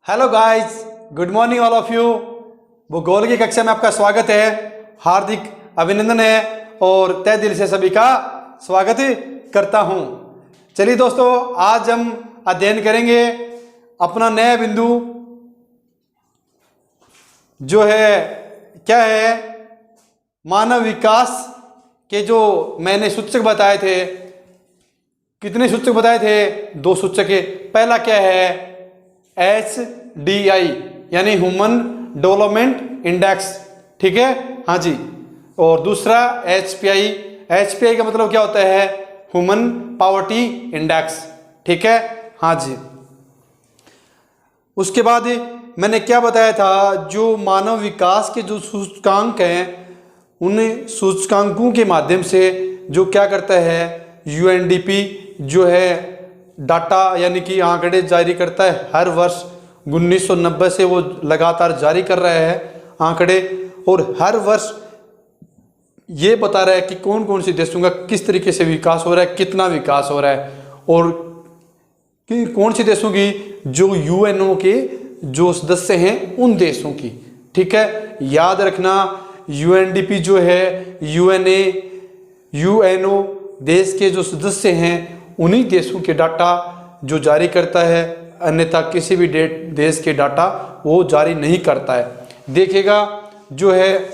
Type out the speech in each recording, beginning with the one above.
Hello guys, good morning all of you. भूगोल की कक्षा में आपका स्वागत है, हार्दिक अभिनंदन है और तहे दिल से सभी का स्वागत करता हूं। चलिए दोस्तों, आज हम अध्ययन करेंगे अपना नया बिंदु जो है क्या है, मानव विकास के जो मैंने सूचक बताए थे। कितने सूचक बताए थे? 2 सूचक है। पहला क्या है? HDI यानी ह्यूमन डेवलपमेंट इंडेक्स, ठीक है, हाँ जी। और दूसरा HPI। HPI का मतलब क्या होता है? ह्यूमन पॉवर्टी इंडेक्स, ठीक है, हाँ जी। उसके बाद मैंने क्या बताया था, जो मानव विकास के जो सूचकांक हैं, उन सूचकांकों के माध्यम से जो क्या करता है, UNDP जो है डाटा यानी कि आंकड़े जारी करता है। हर वर्ष 1990 से वो लगातार जारी कर रहा है आंकड़े, और हर वर्ष ये बता रहा है कि कौन कौन से देशों का किस तरीके से विकास हो रहा है, कितना विकास हो रहा है, और कि कौन से देशों की, जो UNO के जो सदस्य हैं उन देशों की, ठीक है। याद रखना, UNDP जो है UNO देश के जो सदस्य हैं उन्हीं देशों के डाटा जो जारी करता है, अन्यथा किसी भी देश के डाटा वो जारी नहीं करता है। देखिएगा जो है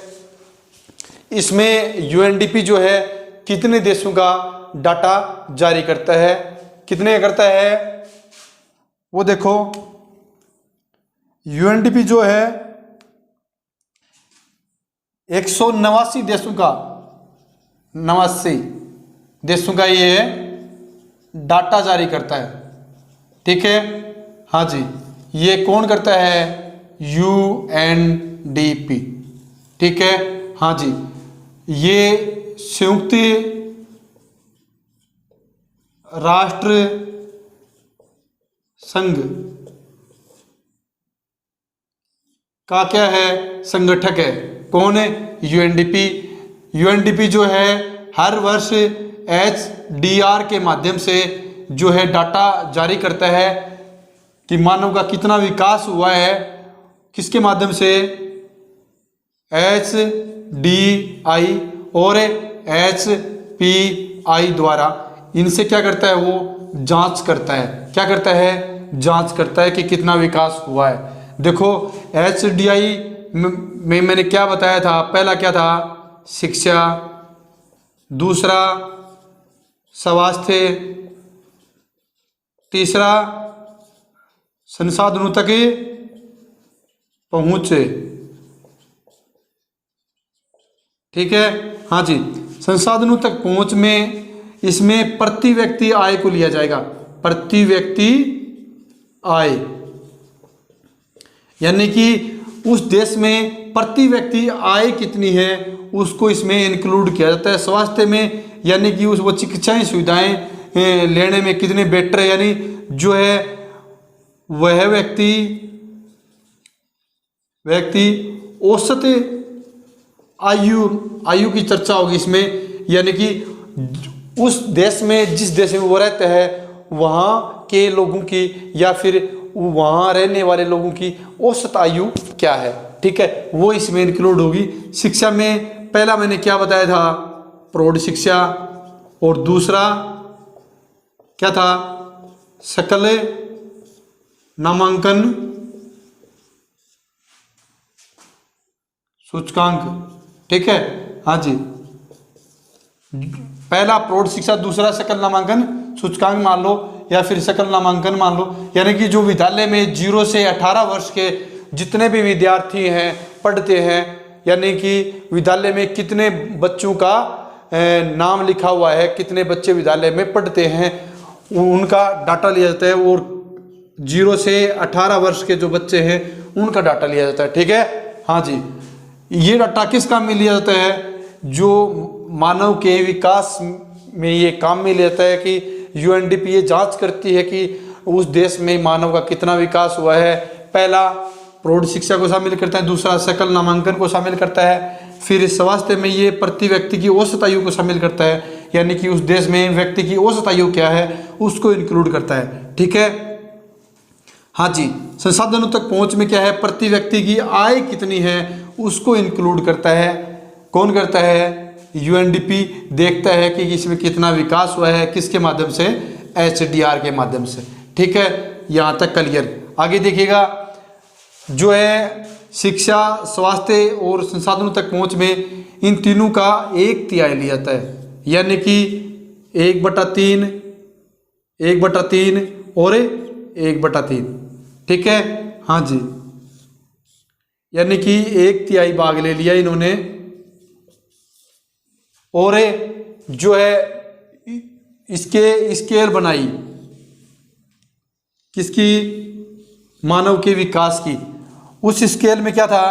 इसमें UNDP जो है कितने देशों का डाटा जारी करता है, कितने करता है वो देखो। UNDP जो है 189 देशों का, 89 देशों का ये डाटा जारी करता है, ठीक है, हाँ जी। ये कौन करता है? UNDP, ठीक है, हाँ जी। ये संयुक्त राष्ट्र संघ का क्या है? संगठक है। कौन है? UNDP। UNDP जो है हर वर्ष HDR के माध्यम से जो है डाटा जारी करता है कि मानव का कितना विकास हुआ है। किसके माध्यम से? HDI और HPI द्वारा। इनसे क्या करता है? वो जांच करता है। क्या करता है? जांच करता है कि कितना विकास हुआ है। देखो HDI में मैंने क्या बताया था? पहला क्या था? शिक्षा, दूसरा स्वास्थ्य, तीसरा संसाधनों तक पहुंच, ठीक है, हाँ जी। संसाधनों तक पहुंच में इसमें प्रति व्यक्ति आय को लिया जाएगा। प्रति व्यक्ति आय यानी कि उस देश में प्रति व्यक्ति आय कितनी है उसको इसमें इंक्लूड किया जाता है। स्वास्थ्य में यानी कि उस वो चिकित्सा सुविधाएं लेने में कितने बेटर है, यानी जो है वह व्यक्ति औसत आयु की चर्चा होगी इसमें, यानी कि उस देश में, जिस देश में वो रहता है, वहाँ के लोगों की या फिर वहाँ रहने वाले लोगों की औसत आयु क्या है, ठीक है, वो इसमें इंक्लूड होगी। शिक्षा में पहला मैंने क्या बताया था? प्रौढ़ शिक्षा, और दूसरा क्या था? सकल नामांकन सूचकांक, ठीक है, हाँ जी। पहला प्रौढ़ शिक्षा, दूसरा सकल नामांकन सूचकांक मान लो, या फिर सकल नामांकन मान लो, यानी कि जो विद्यालय में 0 से 18 वर्ष के जितने भी विद्यार्थी हैं पढ़ते हैं, यानी कि विद्यालय में कितने बच्चों का नाम लिखा हुआ है, कितने बच्चे विद्यालय में पढ़ते हैं, उनका डाटा लिया जाता है। और 0 से 18 वर्ष के जो बच्चे हैं उनका डाटा लिया जाता है, ठीक है, हाँ जी। ये डाटा किस काम में लिया जाता है? जो मानव के विकास में ये काम में लिया जाता है कि UNDP ये जांच करती है कि उस देश में मानव का कितना विकास हुआ है। पहला प्रौढ़ शिक्षा को शामिल करता है, दूसरा सकल नामांकन को शामिल करता है, फिर स्वास्थ्य में ये प्रति व्यक्ति की औसत आयु को शामिल करता है, यानी कि उस देश में व्यक्ति की औसत आयु क्या है उसको इंक्लूड करता है, ठीक है, हाँ जी, संसाधनों तक पहुंच में क्या है, प्रति व्यक्ति की आय कितनी है उसको इंक्लूड करता है। कौन करता है? यूएनडीपी देखता है कि इसमें कितना विकास हुआ है, किसके माध्यम से? एचडीआर के माध्यम से। ठीक है, यहाँ तक क्लियर। आगे देखिएगा, जो है शिक्षा, स्वास्थ्य और संसाधनों तक पहुंच में इन तीनों का 1/3 लिया जाता है, यानी कि 1/3, 1/3 और 1/3। ठीक है, हाँ जी, यानी कि 1/3 भाग ले लिया इन्होंने। और जो है इसके स्केल बनाई किसकी? मानव के विकास की। उस स्केल में क्या था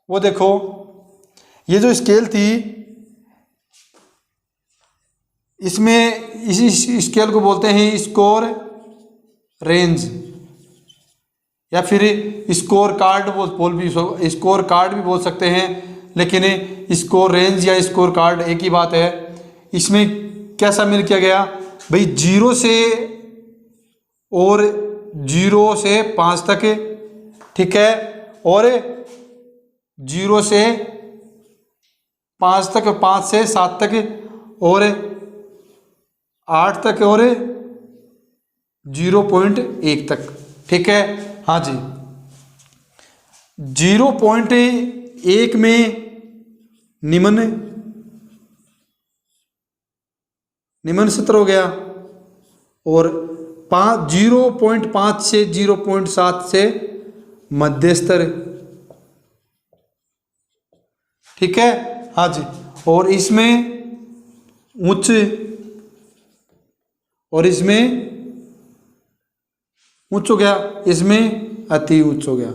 वो देखो, ये जो स्केल थी इसमें इसी स्केल को बोलते हैं स्कोर रेंज, या फिर स्कोर कार्ड स्कोर कार्ड भी बोल सकते हैं, लेकिन स्कोर रेंज या स्कोर कार्ड एक ही बात है। इसमें क्या शामिल किया गया भाई? 0 से और 0 से 5 तक, ठीक है, और 0 से 5 तक, 5 से 7 तक, और 8 तक, और 0.1 तक। ठीक है, हाँ जी, 0.1 में निम्न स्तर हो गया, और 0.5 से 0.7 से मध्य स्तर। ठीक है, हाँ जी, और इसमें उच्च, और इसमें उच्च हो गया, इसमें अति उच्च हो गया।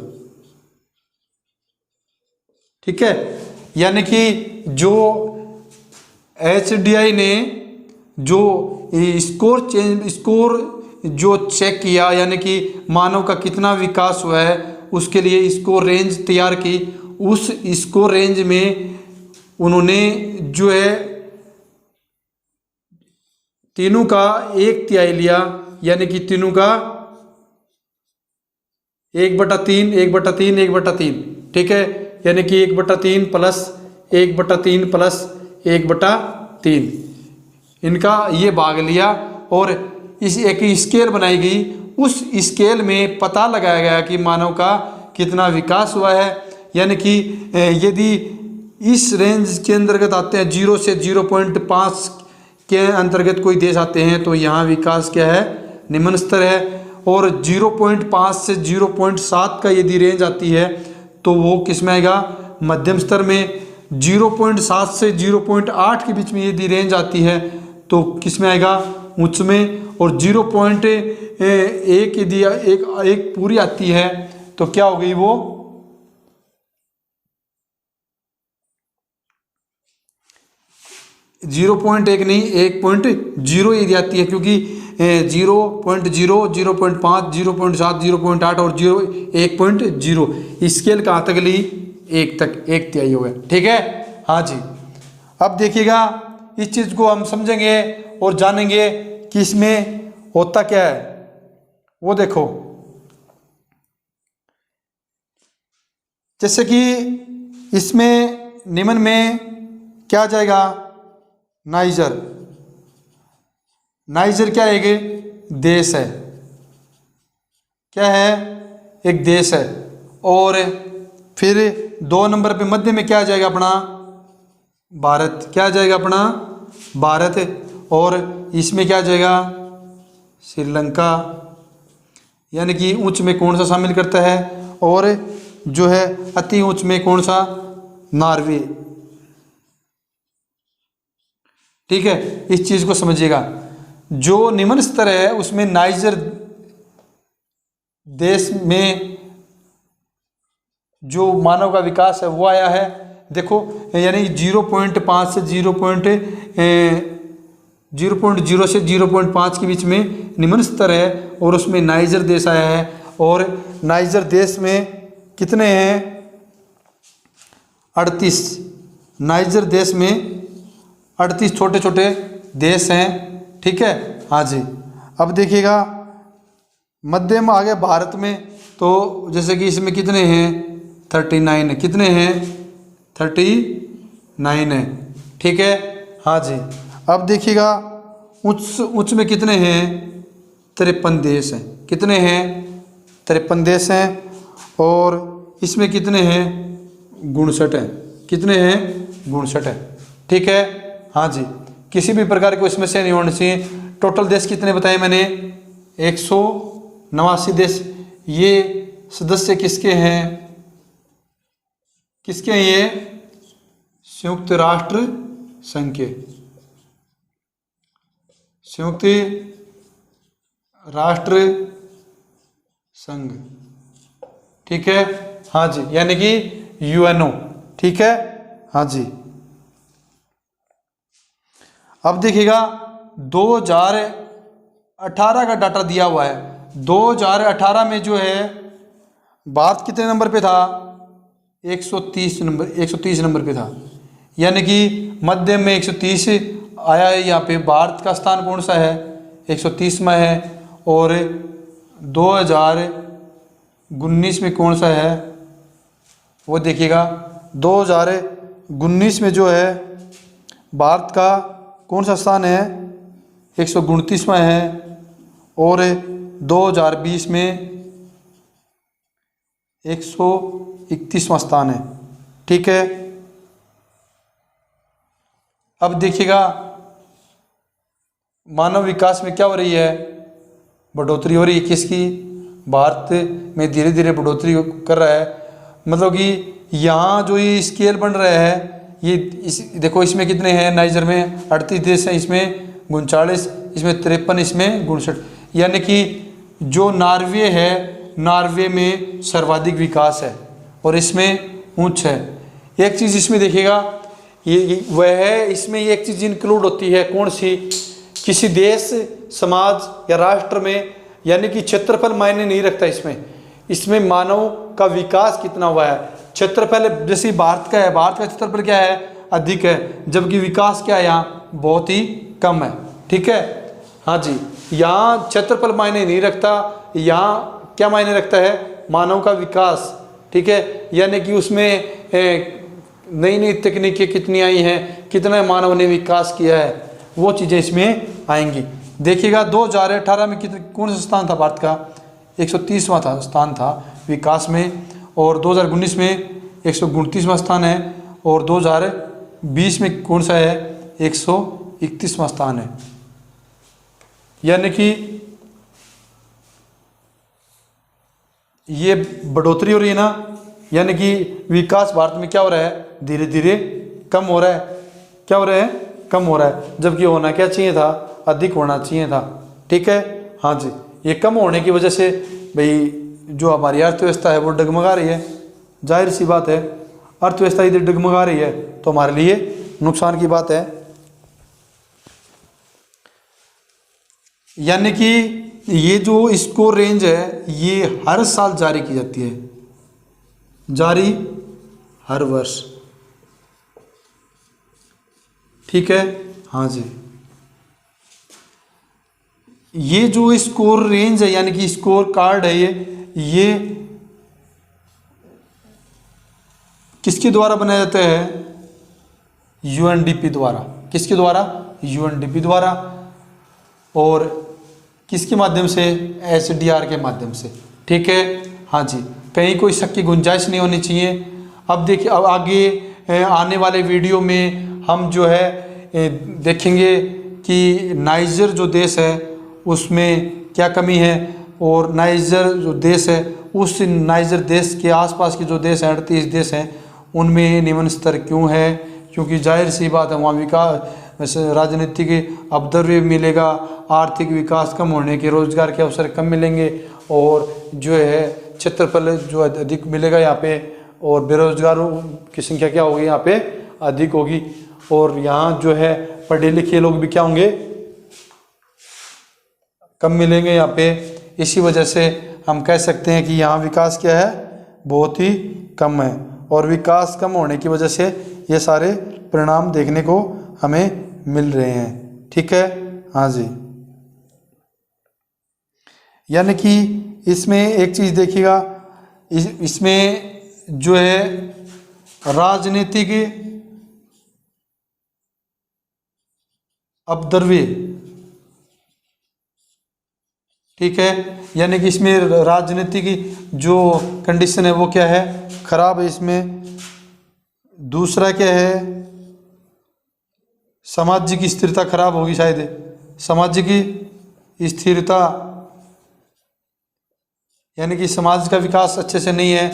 ठीक है, यानी कि जो एचडीआई ने जो स्कोर जो चेक किया, यानी कि मानव का कितना विकास हुआ है, उसके लिए स्कोर रेंज तैयार की। उस स्कोर रेंज में उन्होंने जो है तीनों का 1/3 लिया, यानी कि तीनों का 1/3, 1/3, 1/3। ठीक है, यानी कि 1/3 प्लस 1/3 प्लस 1/3, इनका ये भाग लिया, और इस एक स्केल बनाई गई। उस स्केल में पता लगाया गया कि मानव का कितना विकास हुआ है, यानी कि यदि इस रेंज के अंतर्गत आते हैं, 0 से 0.5 के अंतर्गत कोई देश आते हैं, तो यहाँ विकास क्या है? निम्न स्तर है। और 0.5 से 0.7 का यदि रेंज आती है तो वो किस में आएगा? मध्यम स्तर में। 0.7 से 0.8 के बीच में यदि रेंज आती है तो किस में आएगा? उच्च में। और 0.1 यदि एक पूरी आती है तो क्या हो गई वो? 0.1 नहीं, 1.0 यदि आती है, क्योंकि 0.0, 0.5, 0.7, 0.8 और 1.0 स्केल कहाँ तक ली? 1 तक, 1/3 हो गया। ठीक है, हाँ जी। अब देखिएगा, इस चीज़ को हम समझेंगे और जानेंगे कि इसमें होता क्या है। वो देखो, जैसे कि इसमें निम्न में क्या जाएगा? नाइजर। नाइजर क्या है? एक देश है। क्या है? एक देश है। और फिर 2 नंबर पे मध्य में क्या आ जाएगा अपना? भारत। क्या आ जाएगा अपना? भारत। और इसमें क्या आ जाएगा? श्रीलंका। यानी कि उच्च में कौन सा शामिल करता है? और जो है अति उच्च में कौन सा? नॉर्वे। ठीक है, इस चीज को समझिएगा। जो निम्न स्तर है उसमें नाइजर देश में जो मानव का विकास है वो आया है। देखो, यानी 0.5 से 0.0 से 0.5 के बीच में निम्न स्तर है, और उसमें नाइजर देश आया है। और नाइजर देश में कितने हैं? 38। नाइजर देश में 38 छोटे छोटे देश हैं। ठीक है, हाँ जी। अब देखिएगा, मध्यम आ गए भारत में, तो जैसे कि इसमें कितने हैं 39 है, कितने हैं 39 है, ठीक है। हाँ जी, अब देखिएगा उच्च उच्च में कितने हैं 53 देश हैं, कितने हैं 53 देश हैं। और इसमें कितने हैं 59 हैं, कितने हैं 59 हैं, ठीक है। हाँ जी, किसी भी प्रकार को इसमें से नहीं होना चाहिए। टोटल देश कितने बताए मैंने 189 देश। ये सदस्य किसके हैं, किसके हैं ये संयुक्त राष्ट्र संघ के, संयुक्त राष्ट्र संघ, ठीक है। हाँ जी, यानी कि यूएनओ, ठीक है। हाँ जी, अब देखिएगा 2018 का डाटा दिया हुआ है। 2018 में जो है भारत कितने नंबर पे था 130 नंबर पे था, यानी कि मध्य में 130 आया है। यहाँ पे भारत का स्थान कौन सा है 130 में है। और 2019 में कौन सा है वो देखिएगा। 2019 में जो है भारत का कौन सा स्थान है 129वां है। और 2020 में 131वां स्थान है, ठीक है। अब देखिएगा मानव विकास में क्या हो रही है, बढ़ोतरी हो रही है किसकी, भारत में धीरे धीरे बढ़ोतरी कर रहा है। मतलब कि यहाँ जो ये स्केल बन रहा है ये देखो इसमें कितने हैं, नाइजर में 38 देश हैं, इसमें 39, इसमें 53, इसमें 59, यानी कि जो नॉर्वे है नॉर्वे में सर्वाधिक विकास है और इसमें उच्च है। एक चीज़ इसमें देखिएगा ये वह है, इसमें एक चीज़ इंक्लूड होती है कौन सी, किसी देश समाज या राष्ट्र में, यानी कि क्षेत्रफल मायने नहीं रखता इसमें मानव का विकास कितना हुआ है। क्षेत्रफल जैसे भारत का है, भारत का क्षेत्रफल क्या है अधिक है, जबकि विकास क्या है यहाँ बहुत ही कम है, ठीक है। हाँ जी, यहाँ क्षेत्रफल मायने नहीं रखता, यहाँ क्या मायने रखता है मानव का विकास, ठीक है। यानी कि उसमें नई नई तकनीकें कितनी आई हैं, कितना मानव ने विकास किया है, वो चीज़ें इसमें आएंगी। देखिएगा 2018 में कितने कौन सा स्थान था भारत का 130वां था स्थान था विकास में। और 2019 में 129वां स्थान है। और 2020 में कौन सा है 131वां स्थान है। यानी कि ये बढ़ोतरी हो रही है ना, यानी कि विकास भारत में क्या हो रहा है धीरे धीरे कम हो रहा है, क्या हो रहा है कम हो रहा है, जबकि होना क्या चाहिए था अधिक होना चाहिए था, ठीक है। हाँ जी, ये कम होने की वजह से भाई जो हमारी अर्थव्यवस्था है वो डगमगा रही है, जाहिर सी बात है अर्थव्यवस्था इधर डगमगा रही है तो हमारे लिए नुकसान की बात है। यानी कि ये जो स्कोर रेंज है ये हर साल जारी की जाती है, जारी हर वर्ष, ठीक है। हाँ जी, ये जो स्कोर रेंज है यानी कि स्कोर कार्ड है ये किसके द्वारा बनाया जाता है यूएनडीपी द्वारा, किसके द्वारा यूएनडीपी द्वारा। और किसके माध्यम से एसडीआर के माध्यम से, ठीक है। हाँ जी, कहीं कोई शक की गुंजाइश नहीं होनी चाहिए। अब देखिए अब आगे आने वाले वीडियो में हम जो है देखेंगे कि नाइजर जो देश है उसमें क्या कमी है, और नाइजर जो देश है उस नाइजर देश के आसपास के जो देश हैं 38 देश हैं उनमें निम्न स्तर क्यों है, क्योंकि जाहिर सी बात है वहाँ विकास राजनीतिक अवसर मिलेगा, आर्थिक विकास कम होने के रोजगार के अवसर कम मिलेंगे और जो है क्षेत्रफल जो अधिक मिलेगा यहाँ पे, और बेरोजगारों की संख्या क्या होगी यहाँ पे अधिक होगी, और यहाँ जो है पढ़े लिखे लोग भी क्या होंगे कम मिलेंगे यहाँ पे। इसी वजह से हम कह सकते हैं कि यहाँ विकास क्या है बहुत ही कम है, और विकास कम होने की वजह से ये सारे परिणाम देखने को हमें मिल रहे हैं, ठीक है। हाँ जी, यानी कि इसमें एक चीज़ देखिएगा, इसमें जो है राजनीतिक अपद्रव्य, ठीक है, यानी कि इसमें राजनीतिक जो कंडीशन है वो क्या है, खराब है इसमें। दूसरा क्या है, सामाजिक स्थिरता खराब होगी शायद, सामाजिक स्थिरता यानी कि समाज का विकास अच्छे से नहीं है,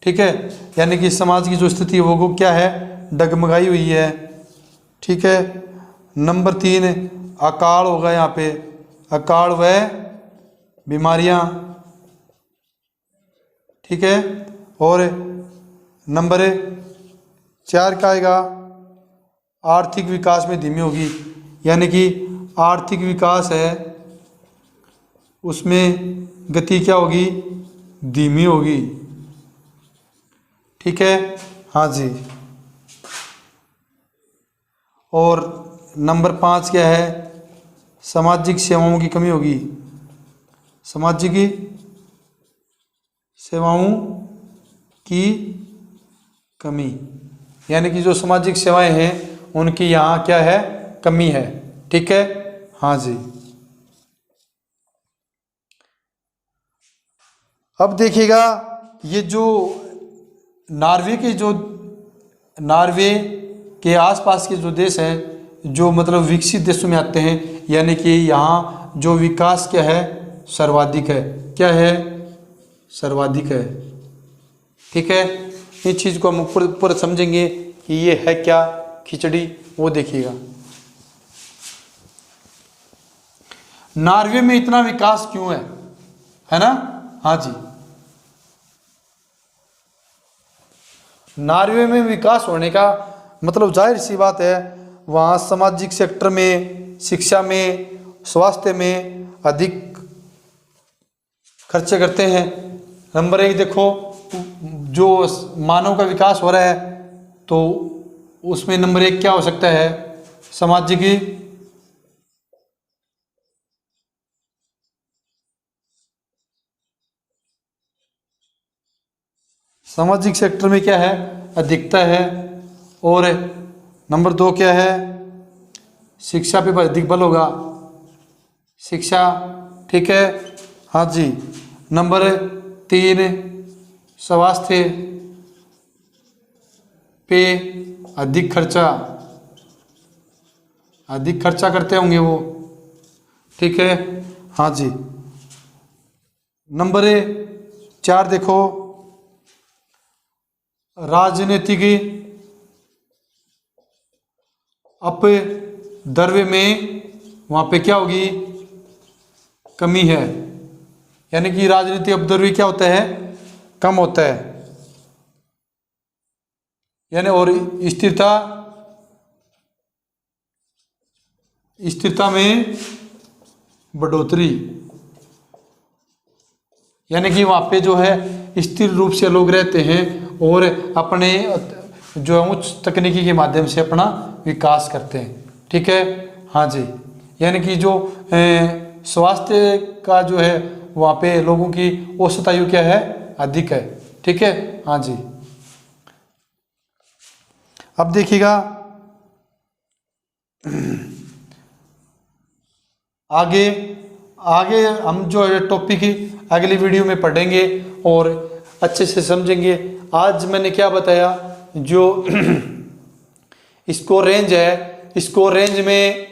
ठीक है, यानी कि समाज की जो स्थिति है वो क्या है, डगमगाई हुई है, ठीक है। नंबर 3 अकाल होगा यहाँ पे, अकाल व बीमारियाँ, ठीक है। और नंबर 4 का आएगा आर्थिक विकास में धीमी होगी, यानी कि आर्थिक विकास है उसमें गति क्या होगी, धीमी होगी, ठीक है, हाँ जी। और नंबर 5 क्या है, सामाजिक सेवाओं की कमी होगी, सामाजिक सेवाओं की कमी, यानी कि जो सामाजिक सेवाएं हैं उनकी यहाँ क्या है, कमी है, ठीक है, हाँ जी। अब देखिएगा ये जो नॉर्वे के आसपास के जो देश हैं जो मतलब विकसित देशों में आते हैं, यानी कि यहाँ जो विकास क्या है, सर्वाधिक है, क्या है, सर्वाधिक है, ठीक है। इस चीज़ को हम ऊपर समझेंगे कि ये है क्या खिचड़ी, वो देखिएगा। नॉर्वे में इतना विकास क्यों है ना, हाँ जी। नॉर्वे में विकास होने का मतलब जाहिर सी बात है, वहाँ सामाजिक सेक्टर में, शिक्षा में, स्वास्थ्य में अधिक खर्चे करते हैं। नंबर 1 देखो, जो मानव का विकास हो रहा है तो उसमें नंबर 1 क्या हो सकता है, सामाजिक सेक्टर में क्या है, अधिकता है। और नंबर 2 क्या है, शिक्षा पे अधिक बल होगा, शिक्षा, ठीक है, हाँ जी। नंबर 3 स्वास्थ्य पे अधिक खर्चा करते होंगे वो, ठीक है, हाँ जी। नंबर 4 देखो, राजनीतिक अपद्रव्य में वहाँ पे क्या होगी, कमी है, यानी कि राजनीतिक अपद्रव्य क्या होता है, कम होता है, यानी। और स्थिरता में बढ़ोतरी, यानी कि वहाँ पे जो है स्थिर रूप से लोग रहते हैं और अपने जो है उच्च तकनीकी के माध्यम से अपना विकास करते हैं, ठीक है, हाँ जी। यानी कि जो स्वास्थ्य का जो है वहाँ पे लोगों की औसत आयु क्या है, अधिक है, ठीक है, हाँ जी। अब देखिएगा आगे हम जो है टॉपिक अगली वीडियो में पढ़ेंगे और अच्छे से समझेंगे। आज मैंने क्या बताया, जो स्कोर रेंज है, स्कोर रेंज में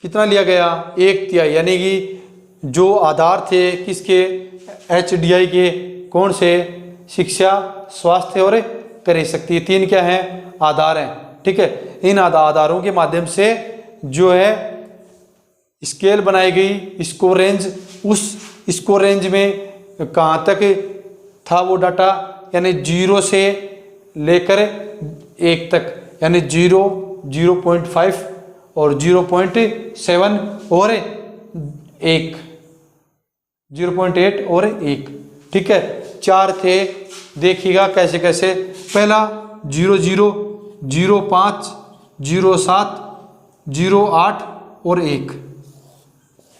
कितना लिया गया, 1/3, यानी कि जो आधार थे किसके, HDI के, कौन से, शिक्षा, स्वास्थ्य और क्रय शक्ति, ये 3 क्या हैं, आधार हैं, ठीक है। इन आधारों के माध्यम से जो है स्केल बनाई गई, स्कोर रेंज, उस स्कोर रेंज में कहाँ तक था वो डाटा, यानी 0 से लेकर 1 तक, यानी 0, 0.5 और 0.7 और 1, 0.8 और 1, ठीक है। 4 थे, देखिएगा कैसे कैसे। पहला 00, 05, 07, 08 और 1,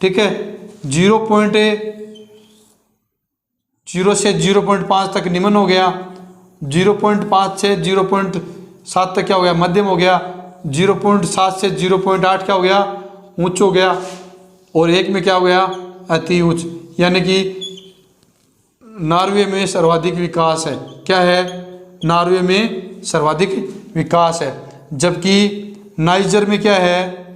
ठीक है। 0.0 से 0.5 तक निम्न हो गया, 0.5 से 0.7 तक क्या हो गया, मध्यम हो गया, 0.7 से 0.8 क्या हो गया, उच्च हो गया, और 1 में क्या हो गया, अति उच्च। यानी कि नॉर्वे में सर्वाधिक विकास है। क्या है, नॉर्वे में सर्वाधिक विकास है। जबकि नाइजर में क्या है,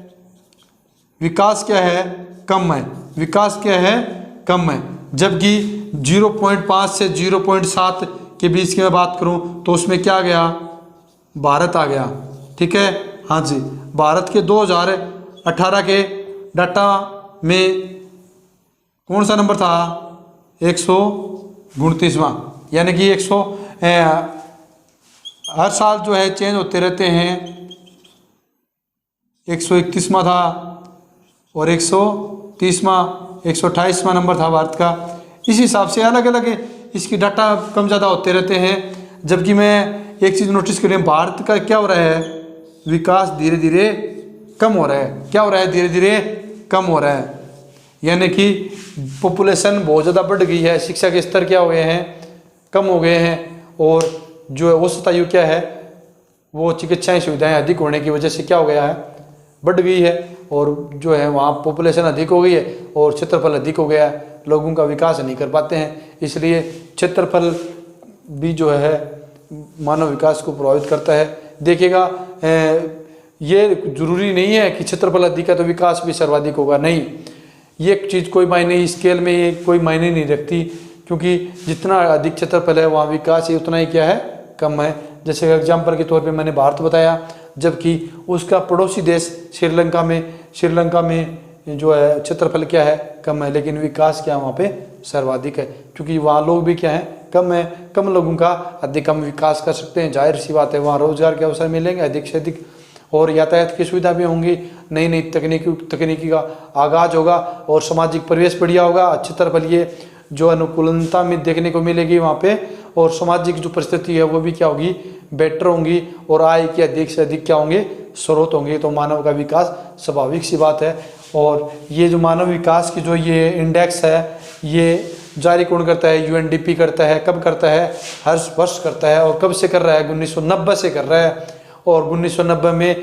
विकास क्या है, कम है, विकास क्या है, कम है। जबकि 0.5 से 0.7 के बीच की मैं बात करूं तो उसमें क्या आ गया, भारत आ गया। ठीक है, हाँ जी। भारत के 2018 के डाटा में कौन सा नंबर था, 129वां। यानी कि 100 हर साल जो है चेंज होते रहते हैं। 131वां था और 130वां, 128वां नंबर था भारत का। इस हिसाब से अलग अलग इसकी डाटा कम ज़्यादा होते रहते हैं। जबकि मैं एक चीज़ नोटिस करें, भारत का क्या हो रहा है, विकास धीरे धीरे कम हो रहा है। क्या हो रहा है, धीरे धीरे कम हो रहा है। यानी कि पॉपुलेशन बहुत ज़्यादा बढ़ गई है, शिक्षा के स्तर क्या हो गए हैं, कम हो गए हैं, और जो है औसत आयु क्या है, वो चिकित्साएं सुविधाएं अधिक होने की वजह से क्या हो गया है, बढ़ गई है। और जो है वहाँ पॉपुलेशन अधिक हो गई है और क्षेत्रफल अधिक हो गया है, लोगों का विकास नहीं कर पाते हैं। इसलिए क्षेत्रफल भी जो है मानव विकास को प्रभावित करता है। देखिएगा, ये जरूरी नहीं है कि क्षेत्रफल अधिक है तो विकास भी सर्वाधिक होगा, नहीं। ये एक चीज़ कोई मायने, स्केल में ये कोई मायने नहीं रखती, क्योंकि जितना अधिक क्षेत्रफल है वहाँ विकास ही उतना ही क्या है, कम है। जैसे एग्जाम्पल के तौर पे मैंने भारत बताया, जबकि उसका पड़ोसी देश श्रीलंका में जो है क्षेत्रफल क्या है, कम है, लेकिन विकास क्या वहाँ पे सर्वाधिक है, क्योंकि वहाँ लोग भी क्या है, कम है। कम लोगों का अधिक कम विकास कर सकते हैं, जाहिर सी बात है। वहाँ रोजगार के अवसर मिलेंगे अधिक से अधिक, और यातायात की सुविधा भी होंगी, नई नई तकनीकी का आगाज होगा, और सामाजिक परिवेश बढ़िया होगा। क्षेत्रफल ये जो अनुकूलता में देखने को मिलेगी वहाँ पे, और सामाजिक जो परिस्थिति है वो भी क्या होगी, बेटर होंगी, और आय के अधिक से अधिक क्या होंगे, स्रोत होंगे। तो मानव का विकास स्वाभाविक सी बात है। और ये जो मानव विकास की जो ये इंडेक्स है, ये जारी कौन करता है, यूएनडीपी करता है। कब करता है, हर वर्ष करता है। और कब से कर रहा है, 1990 से कर रहा है। और 1990 में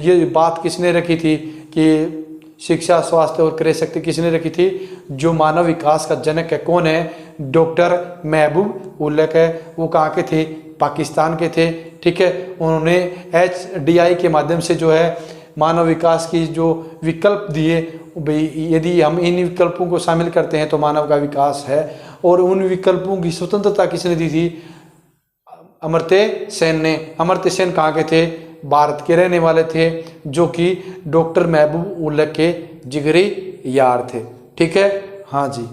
ये बात किसने रखी थी कि शिक्षा, स्वास्थ्य और क्रय शक्ति किसने रखी थी, जो मानव विकास का जनक है, कौन है, डॉक्टर महबूब उल्लेख है। वो कहाँ के थे, पाकिस्तान के थे। ठीक है, उन्होंने HDI के माध्यम से जो है मानव विकास की जो विकल्प दिए, भाई यदि हम इन विकल्पों को शामिल करते हैं तो मानव का विकास है। और उन विकल्पों की स्वतंत्रता किसने दी थी, अमर्त्य सेन ने। अमर्त्य सेन कहाँ के थे, भारत के रहने वाले थे, जो कि डॉक्टर महबूब उल्लेख के जिगरी यार थे। ठीक है, हाँ जी।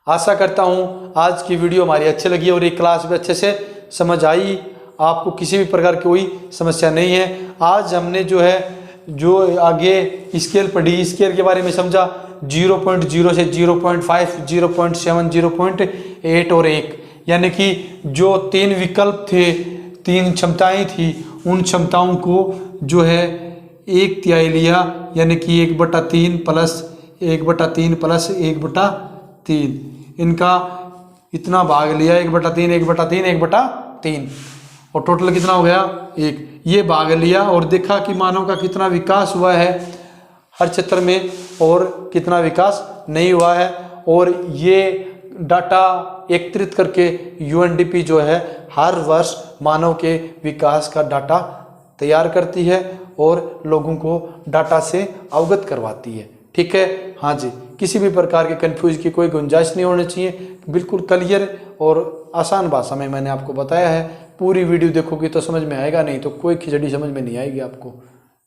आशा करता हूँ आज की वीडियो हमारी अच्छी लगी और ये क्लास भी अच्छे से समझ आई, आपको किसी भी प्रकार की कोई समस्या नहीं है। आज हमने जो है जो आगे स्केल पढ़ी, स्केल के बारे में समझा, 0.0 से 0.5, 0.7, 0.8 और 1, यानी कि जो 3 विकल्प थे, 3 क्षमताएं थी, उन क्षमताओं को जो है 1/3 लिया, यानी कि 1/3 प्लस 1/3 प्लस 1/3, इनका इतना भाग लिया, 1/3, 1/3, 1/3, और टोटल कितना हो गया, 1। ये भाग लिया और देखा कि मानव का कितना विकास हुआ है हर क्षेत्र में और कितना विकास नहीं हुआ है। और ये डाटा एकत्रित करके यूएनडीपी जो है हर वर्ष मानव के विकास का डाटा तैयार करती है और लोगों को डाटा से अवगत करवाती है। ठीक है, हाँ जी। किसी भी प्रकार के कंफ्यूज की कोई गुंजाइश नहीं होनी चाहिए, बिल्कुल क्लियर और आसान भाषा में मैंने आपको बताया है। पूरी वीडियो देखोगे तो समझ में आएगा, नहीं तो कोई खिचड़ी समझ में नहीं आएगी आपको।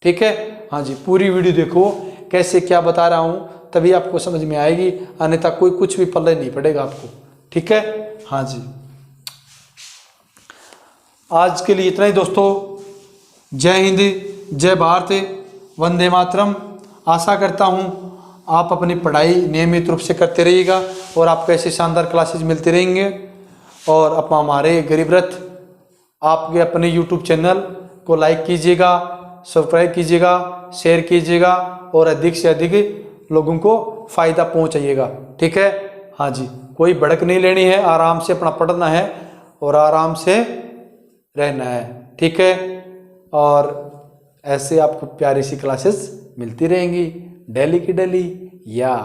ठीक है, हाँ जी। पूरी वीडियो देखो, कैसे क्या बता रहा हूँ, तभी आपको समझ में आएगी, अन्यथा कोई कुछ भी पल्ले नहीं पड़ेगा आपको। ठीक है, हाँ जी। आज के लिए इतना ही दोस्तों। जय हिंद, जय भारत, वंदे मातरम। आशा करता हूँ आप अपनी पढ़ाई नियमित रूप से करते रहिएगा और आपको ऐसे शानदार क्लासेस मिलते रहेंगे। और आप हमारे गरीब रथ आपके अपने YouTube चैनल को लाइक कीजिएगा, सब्सक्राइब कीजिएगा, शेयर कीजिएगा और अधिक से अधिक लोगों को फ़ायदा पहुंचाइएगा। ठीक है, हाँ जी, कोई भड़क नहीं लेनी है, आराम से अपना पढ़ना है और आराम से रहना है। ठीक है, और ऐसे आपको प्यारी सी क्लासेस मिलती रहेंगी डेली की डेली। या